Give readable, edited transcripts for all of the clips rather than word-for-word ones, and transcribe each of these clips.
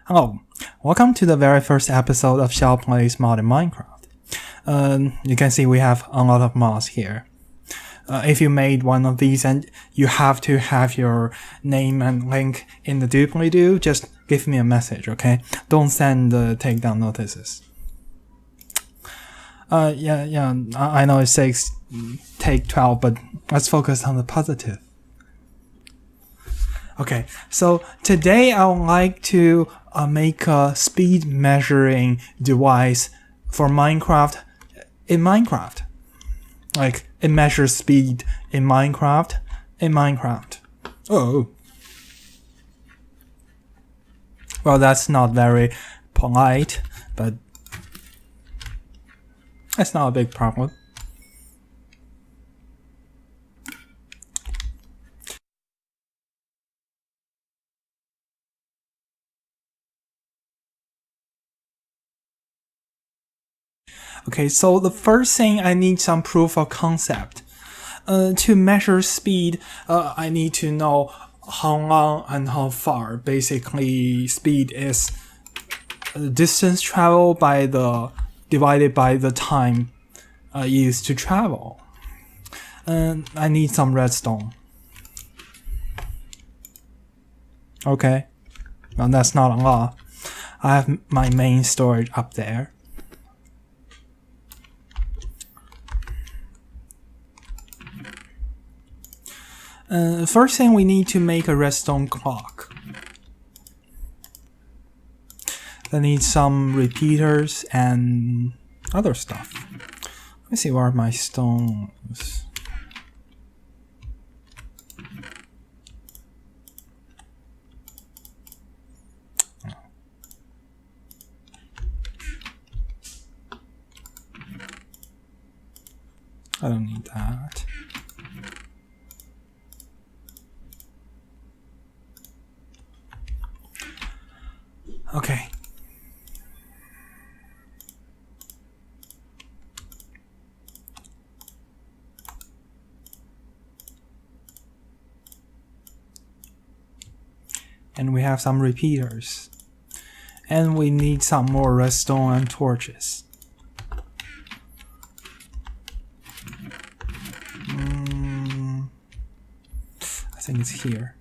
Hello, welcome to the very first episode of Shell Plays Mod in Minecraft. You can see we have a lot of mods here. If you made one of these and you have to have your name and link in the doobly-doo, just give me a message, okay? Don't send takedown notices. I know it says take 12, but let's focus on the positive. Okay, so today I would like to make a speed measuring device for Minecraft in Minecraft. Like, it measures speed in Minecraft. Oh. Well, that's not very polite, but that's not a big problem. Okay, so the first thing, I need some proof of concept. To measure speed, I need to know how long and how far. Basically, speed is distance traveled divided by the time used to travel. I need some redstone. Okay, well, that's not a lot. I have my main storage up there. First thing, we need to make a redstone clock. I need some repeaters and other stuff. Let me see, where are my stones? I don't need that. Okay. And we have some repeaters. And we need some more redstone and torches. I think it's here.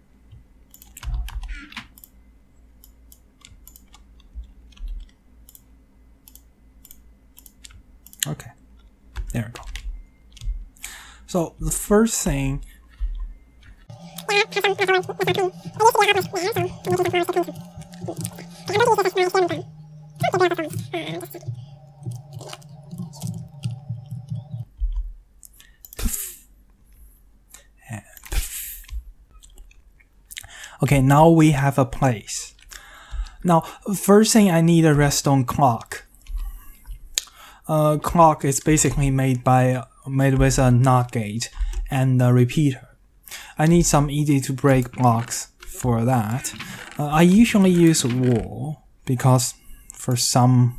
Okay, there we go. So the first thing, okay, now we have a place. Now, first thing, I need a redstone clock. Clock is basically made with a NOT gate and a repeater. I need some easy to break blocks for that. I usually use wool because for some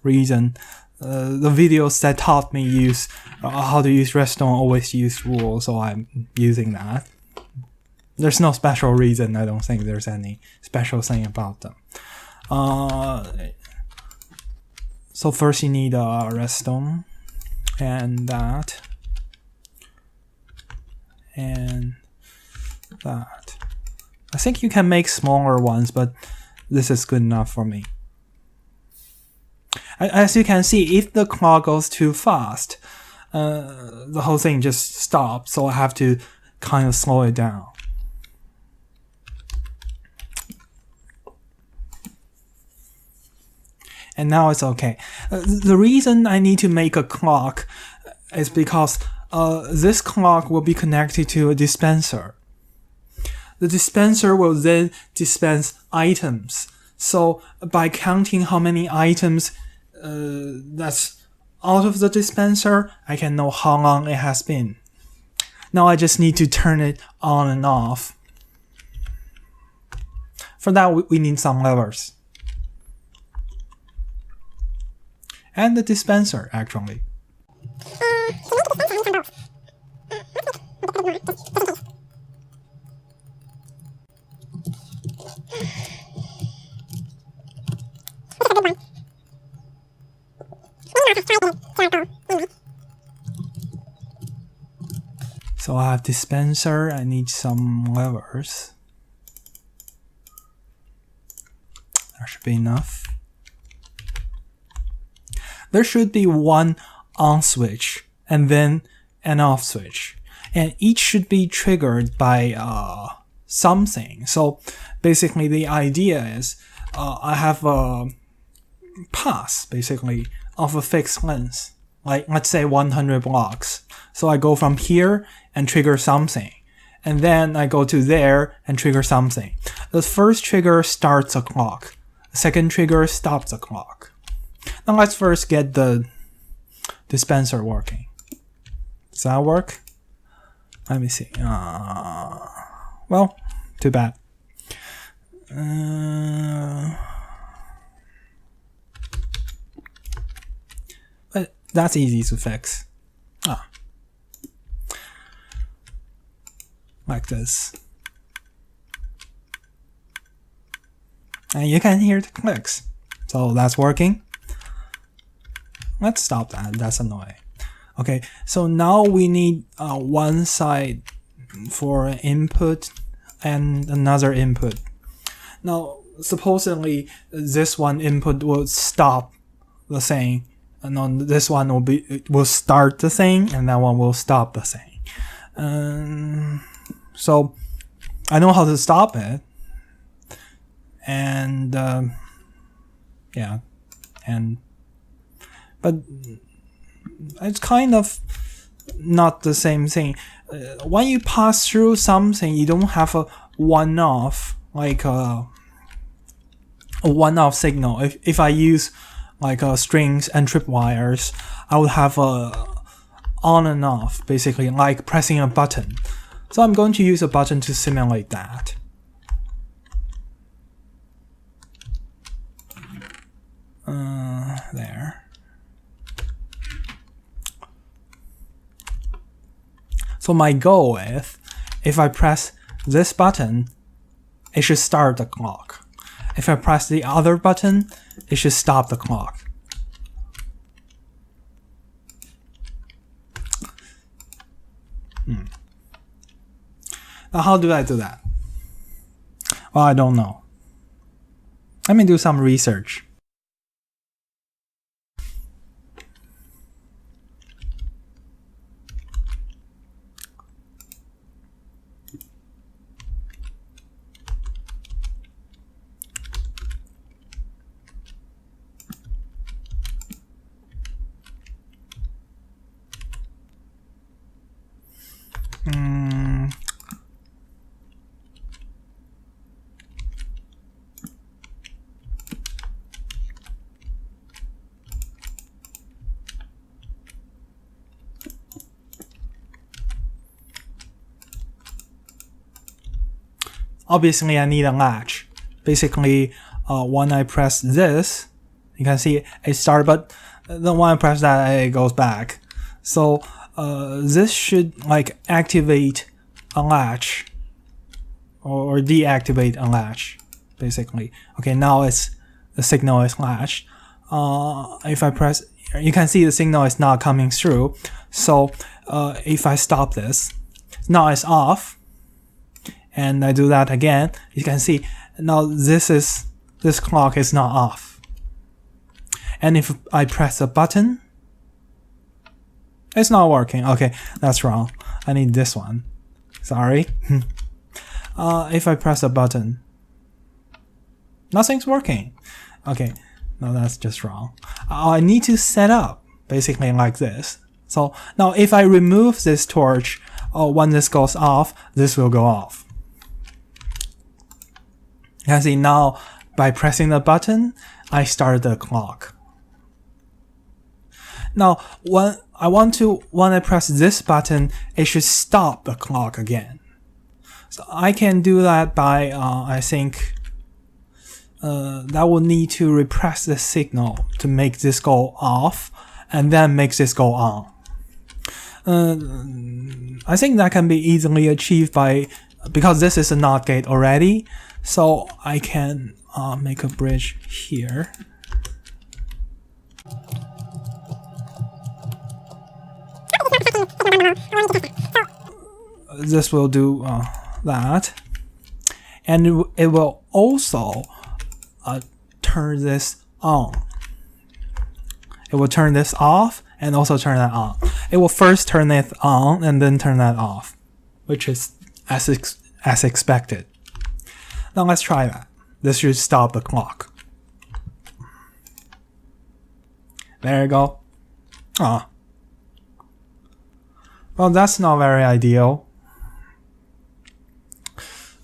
reason the videos that taught me how to use redstone always use wool, so I'm using that. There's no special reason. I don't think there's any special thing about them. So first you need a redstone, and that, and that. I think you can make smaller ones, but this is good enough for me. As you can see, if the clock goes too fast, the whole thing just stops, so I have to kind of slow it down. And now it's okay. The reason I need to make a clock is because this clock will be connected to a dispenser. The dispenser will then dispense items. So by counting how many items that's out of the dispenser, I can know how long it has been. Now I just need to turn it on and off. For that, we need some levers. And the dispenser, actually. So I have dispenser, I need some levers. That should be enough. There should be one on switch and then an off switch. And each should be triggered by something. So basically the idea is I have a path basically of a fixed length. Like let's say 100 blocks. So I go from here and trigger something. And then I go to there and trigger something. The first trigger starts a clock. The second trigger stops the clock. Now let's first get the dispenser working. Does that work? Let me see. Well, too bad. But that's easy to fix. Like this. And you can hear the clicks. So that's working. Let's stop that. That's annoying. Okay, so now we need one side for input and another input. Now, supposedly this one input will stop the thing, and on this one will start the thing, and that one will stop the thing. So I know how to stop it, and yeah, but it's kind of not the same thing. When you pass through something, you don't have a one-off, like a one-off signal. If I use like strings and tripwires, I would have a on and off, basically like pressing a button. So I'm going to use a button to simulate that. There. So my goal is, if I press this button, it should start the clock. If I press the other button, it should stop the clock. Now how do I do that? Well, I don't know. Let me do some research. Obviously, I need a latch. Basically, when I press this, you can see it started, but then when I press that, it goes back. So this should like activate a latch or deactivate a latch, basically. Okay, now the signal is latched. If I press, you can see the signal is not coming through. So if I stop this, now it's off. And I do that again, you can see now this clock is not off. And if I press a button, it's not working. Okay, that's wrong. I need this one. Sorry. If I press a button, nothing's working. Okay, no, that's just wrong. I need to set up basically like this. So now if I remove this torch, when this goes off, this will go off. You can see now, by pressing the button, I start the clock. Now, when I press this button, it should stop the clock again. So I can do that by, I think, that will need to repress the signal to make this go off, and then make this go on. I think that can be easily achieved because this is a NOT gate already. So I can make a bridge here. This will do that, and it will also turn this on. It will turn this off and also turn that on. It will first turn it on and then turn that off, which is as expected. Now let's try that. This should stop the clock. There you go. Ah. Well, that's not very ideal.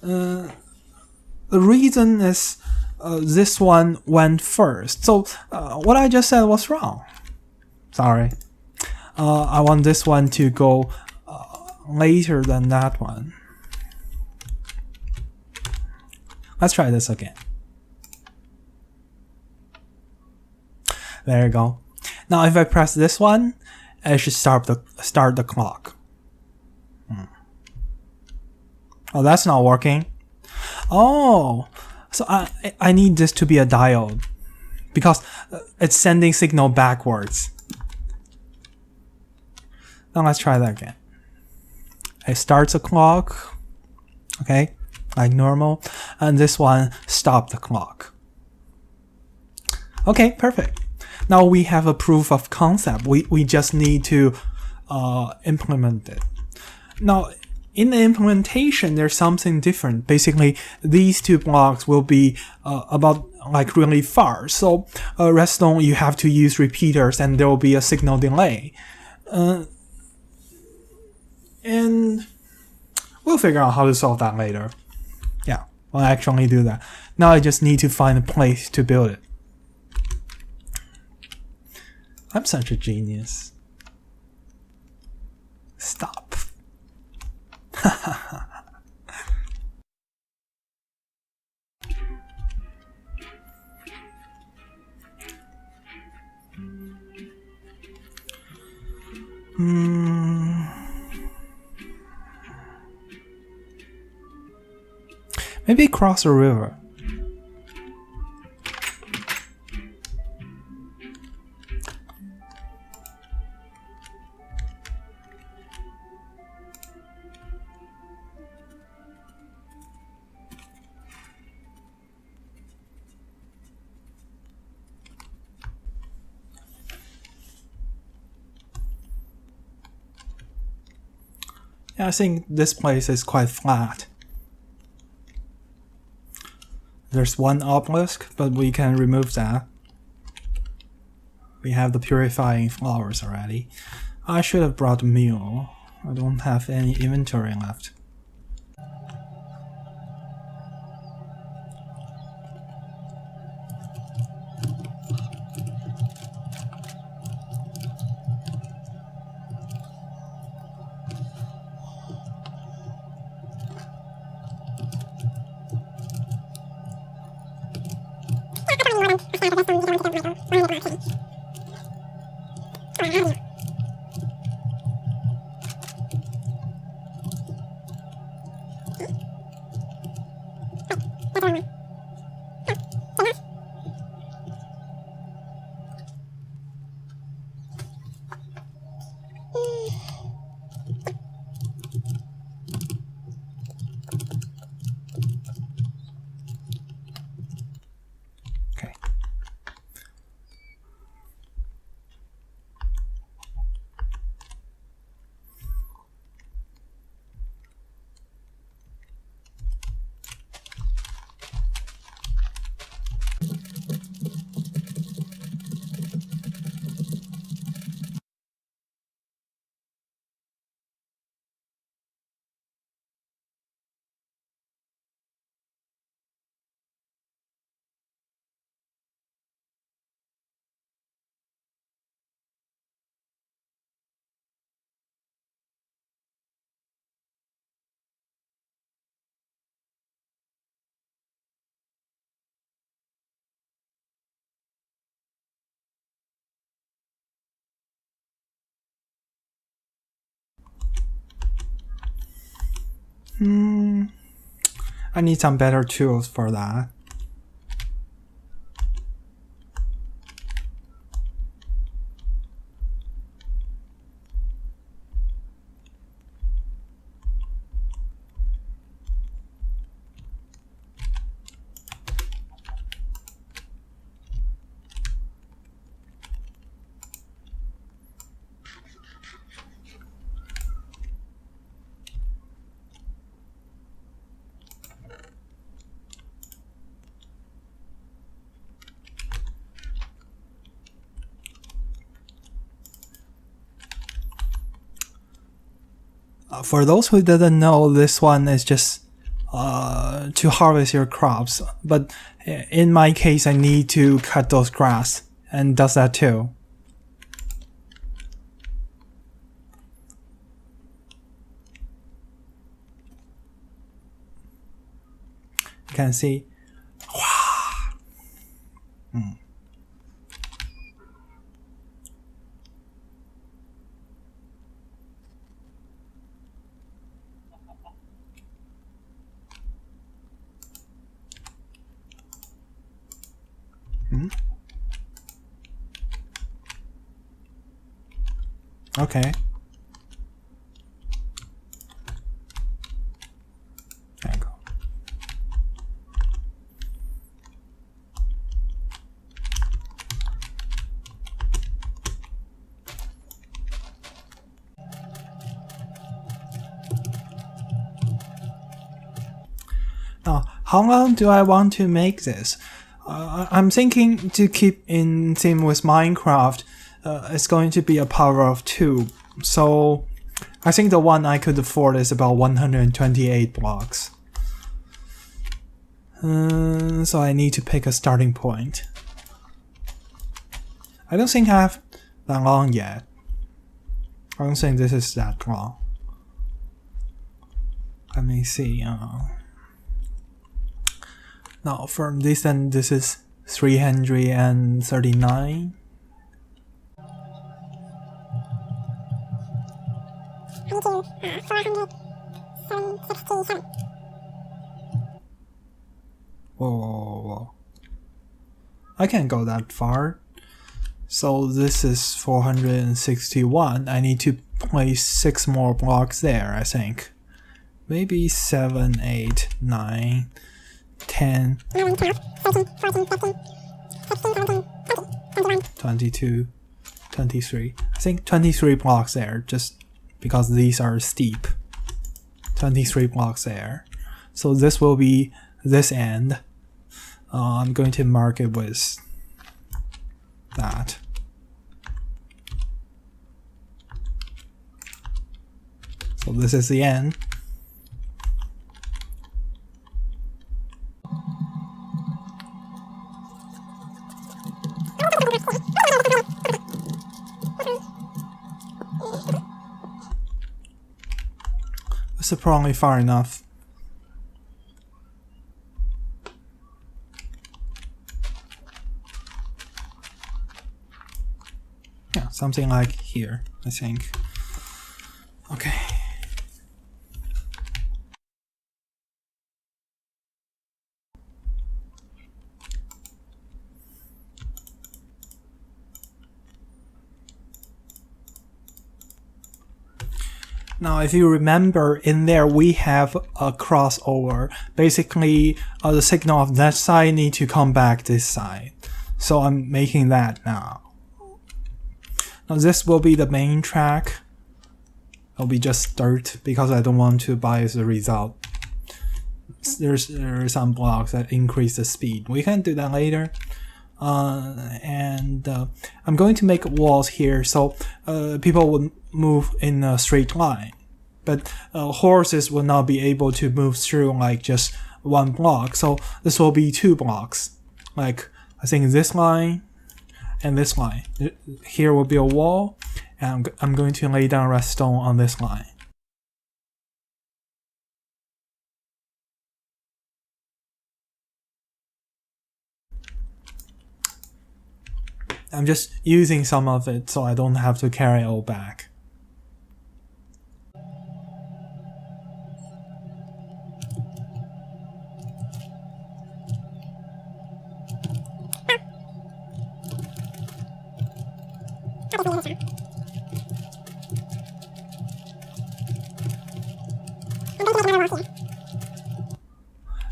The reason is this one went first. So what I just said was wrong. Sorry. I want this one to go later than that one. Let's try this again. There you go. Now if I press this one, it should start the clock. Oh, that's not working. Oh, so I need this to be a diode because it's sending signal backwards. Now let's try that again. It starts a clock, okay, like normal, and this one stops the clock. Okay, perfect. Now we have a proof of concept. We just need to implement it. Now, in the implementation, there's something different. Basically, these two blocks will be about like really far. So, redstone, you have to use repeaters, and there will be a signal delay. And we'll figure out how to solve that later. Yeah, we'll actually do that. Now I just need to find a place to build it. I'm such a genius. Stop. Maybe cross a river. Yeah, I think this place is quite flat. There's one obelisk, but we can remove that. We have the purifying flowers already. I should have brought a mule. I don't have any inventory left. Okay. I need some better tools for that. For those who didn't know, this one is just to harvest your crops. But in my case, I need to cut those grass, and does that too. You can see. Okay. There you go. Now, how long do I want to make this? I'm thinking to keep in theme with Minecraft. It's going to be a power of 2. So I think the one I could afford is about 128 blocks. So I need to pick a starting point. I don't think I have that long yet. I don't think this is that long. Let me see. Now from this end, this is 339. Whoa. I can't go that far. So this is 461. I need to place 6 more blocks there, I think. Maybe 7, 8, 9, 10, 22, 23. I think 23 blocks there, just because these are steep. 23 blocks there. So this will be this end. I'm going to mark it with that. So this is the end. This is probably far enough. Yeah, something like here, I think. Okay. Now, if you remember, in there we have a crossover. Basically, the signal of that side need to come back this side. So I'm making that now. Now this will be the main track. It'll be just dirt because I don't want to bias the result. There are some blocks that increase the speed. We can do that later. I'm going to make walls here so people would move in a straight line. But horses will not be able to move through like just one block. So this will be 2 blocks. Like I think this line and this line. Here will be a wall, and I'm going to lay down redstone on this line. I'm just using some of it so I don't have to carry it all back.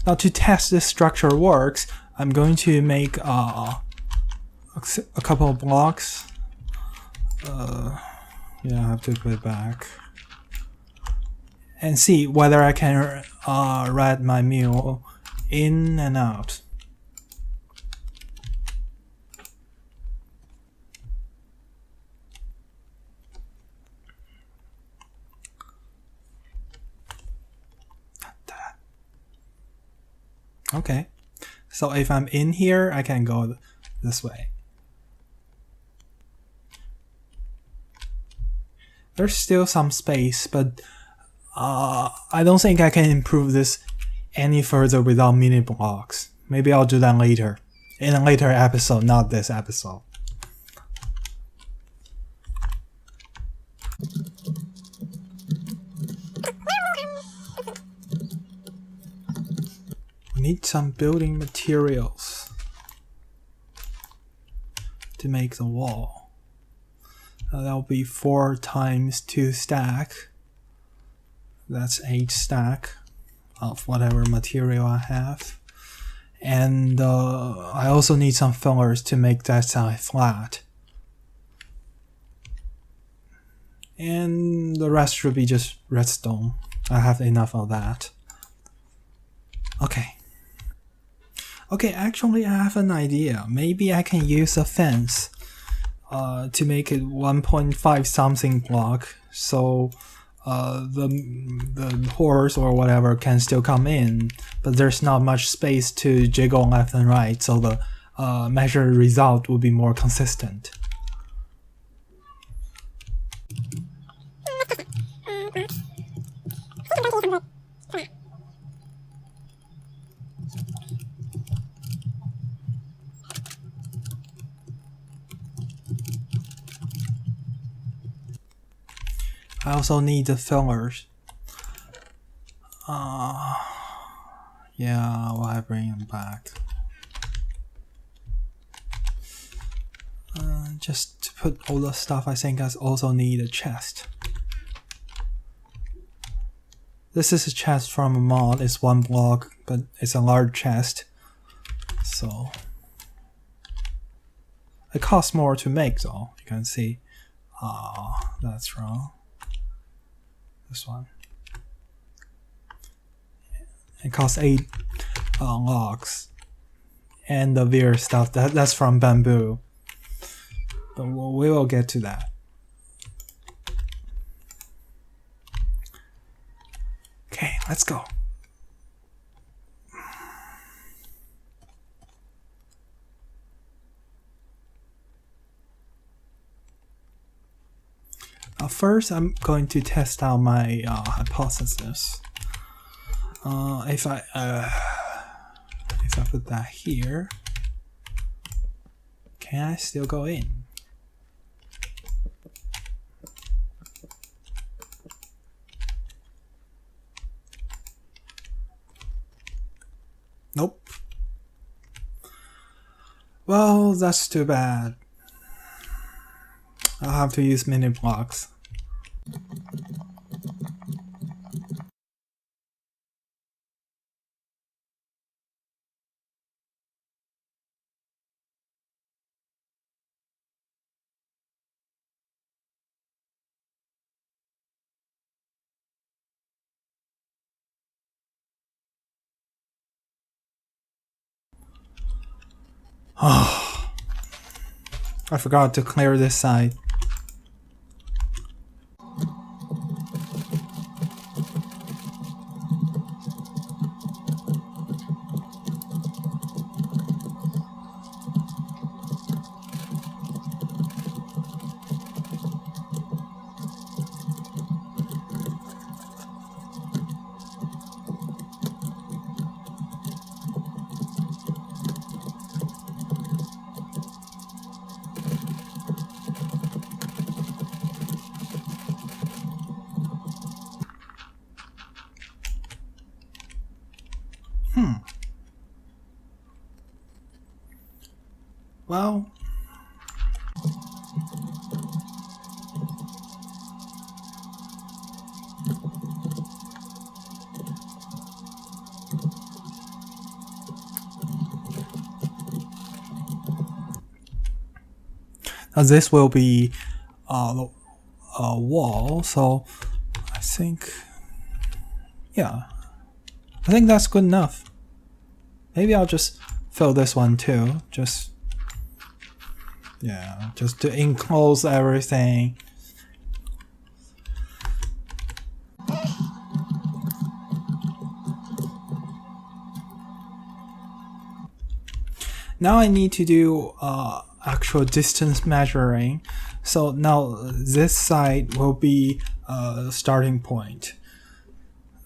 Now to test this structure works, I'm going to make a couple of blocks. Yeah, I have to put it back. And see whether I can ride my mule in and out. Okay. So if I'm in here, I can go this way. There's still some space, but I don't think I can improve this any further without mini blocks. Maybe I'll do that later. In a later episode, not this episode. We need some building materials to make the wall. That'll be 4 times 2 stack. That's 8 stack of whatever material I have. And I also need some fillers to make that side flat. And the rest should be just redstone. I have enough of that. Okay. Okay, actually I have an idea. Maybe I can use a fence to make it 1.5 something block, so the horse or whatever can still come in, but there's not much space to jiggle left and right, so the measured result will be more consistent. I also need the fillers. Yeah, why I bring them back? Just to put all the stuff, I think I also need a chest. This is a chest from a mod. It's 1 block, but it's a large chest. So it costs more to make though, you can see. That's wrong. This one. It costs 8 logs. And the weird stuff, that's from bamboo. But we will get to that. Okay, let's go. First, I'm going to test out my hypothesis. If I put that here, can I still go in? Nope. Well, that's too bad. I'll have to use mini blocks. Oh, I forgot to clear this side. Well, now this will be a wall, so I think, yeah, I think that's good enough. Maybe I'll just fill this one too, just to enclose everything. Now I need to do actual distance measuring. So now this side will be starting point.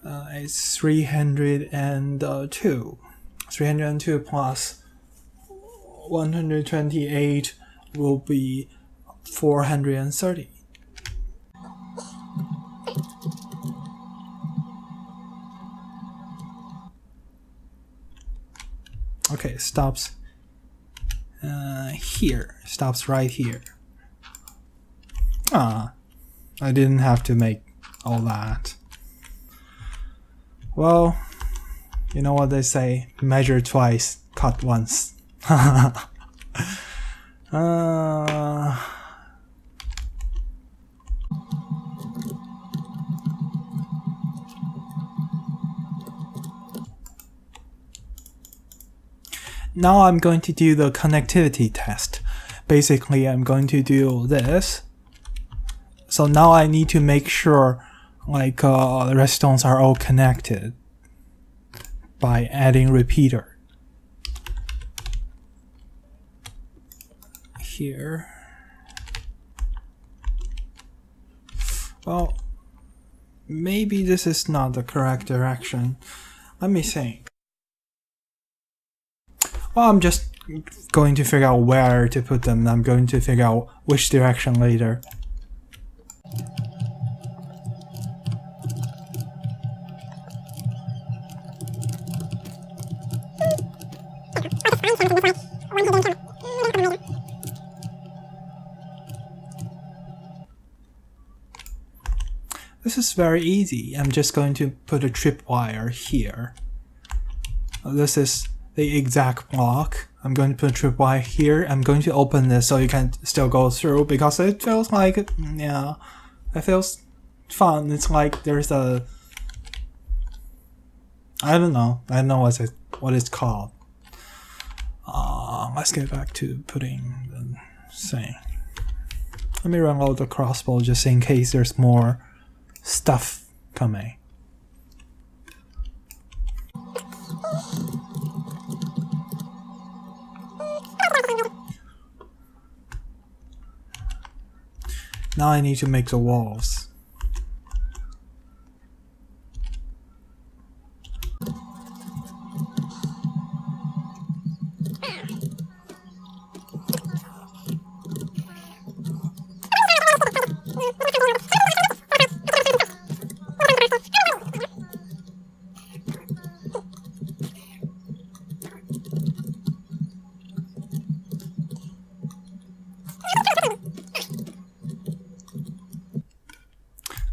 It's 302. 302 plus 128 will be 430. Okay, stops here. Stops right here. I didn't have to make all that. Well, you know what they say, measure twice, cut once. Now I'm going to do the connectivity test. Basically, I'm going to do this. So now I need to make sure like the redstones are all connected by adding repeater. Here. Well, maybe this is not the correct direction. Let me think. Well, I'm just going to figure out where to put them. I'm going to figure out which direction later. This is very easy. I'm just going to put a tripwire here. This is the exact block. I'm going to put a tripwire here. I'm going to open this so you can still go through because it feels like, yeah, it feels fun. It's like there's a, I don't know what it's called. Let's get back to putting the thing. Let me run out the crossbow just in case there's more stuff coming. Now I need to make the walls.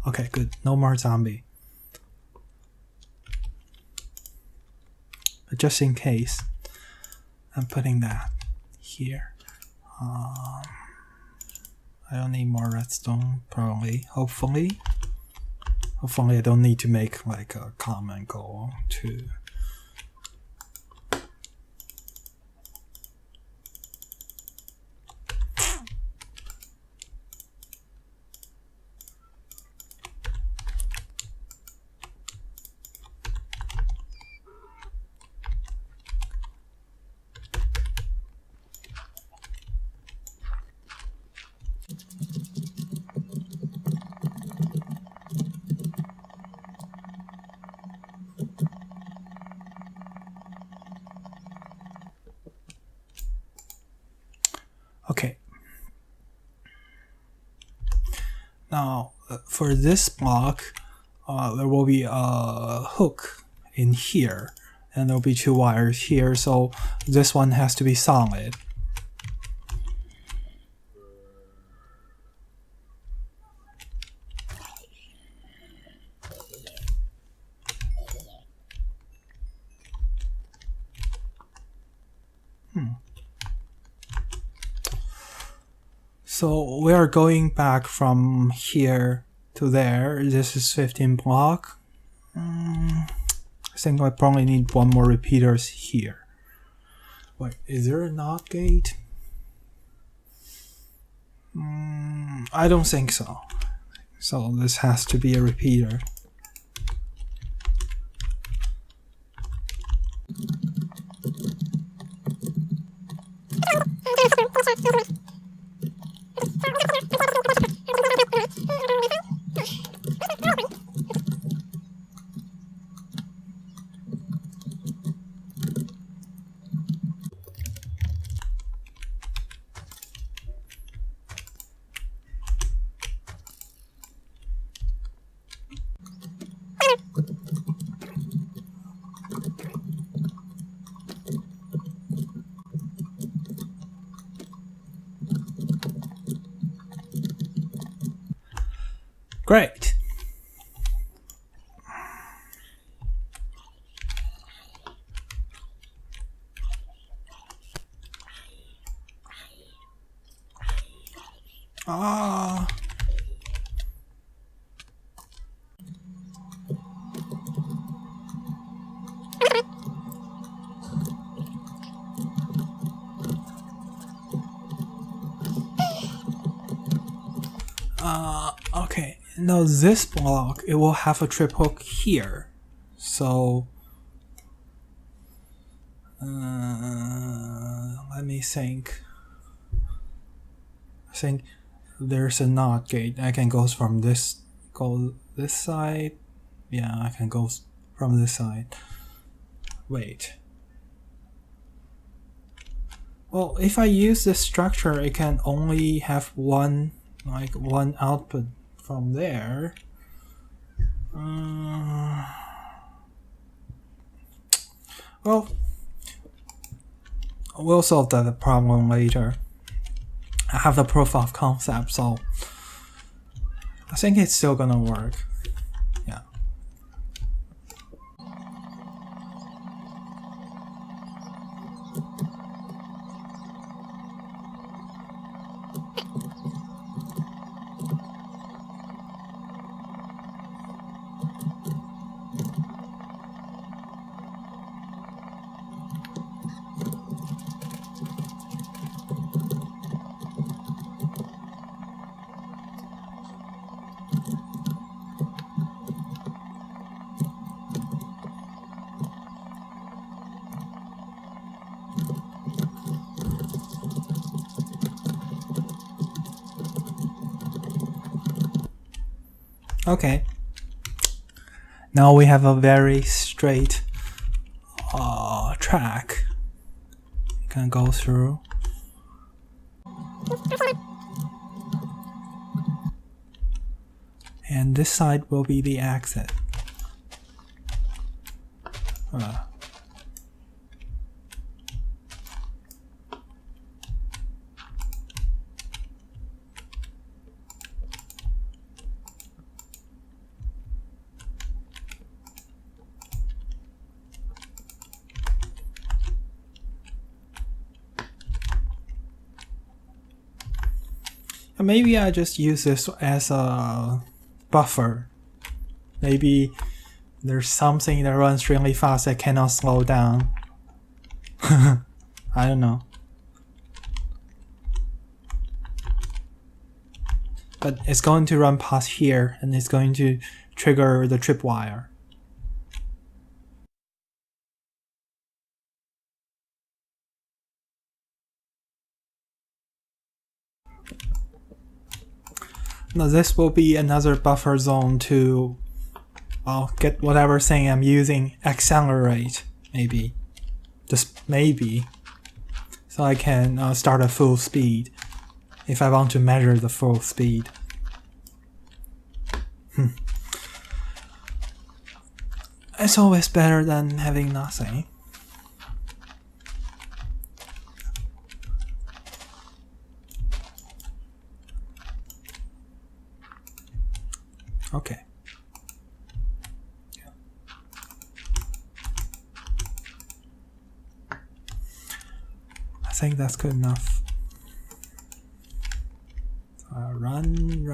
Okay, good. No more zombie. But just in case, I'm putting that here. I don't need more redstone, probably. Hopefully I don't need to make like a common goal to. Okay. Now, for this block, there will be a hook in here, and there will be two wires here, so this one has to be solid. So we are going back from here to there. This is 15 block. I think I probably need one more repeaters here. Wait, is there a NOT gate? I don't think so. So this has to be a repeater. Great. Okay, now this block, it will have a trip hook here. So, let me think. I think there's a NOT gate. I can go this side. Yeah, I can go from this side. Wait. Well, if I use this structure, it can only have one output from there. Well, we'll solve that problem later. I have the proof of concept, so I think it's still gonna work. Yeah. Okay. Now we have a very straight track. You can go through. And this side will be the exit. Maybe I just use this as a buffer. Maybe there's something that runs really fast that cannot slow down. I don't know. But it's going to run past here and it's going to trigger the tripwire. Now this will be another buffer zone to get whatever thing I'm using accelerate, maybe. Just maybe. So I can start at full speed if I want to measure the full speed. It's always better than having nothing. Okay. I think that's good enough. So run.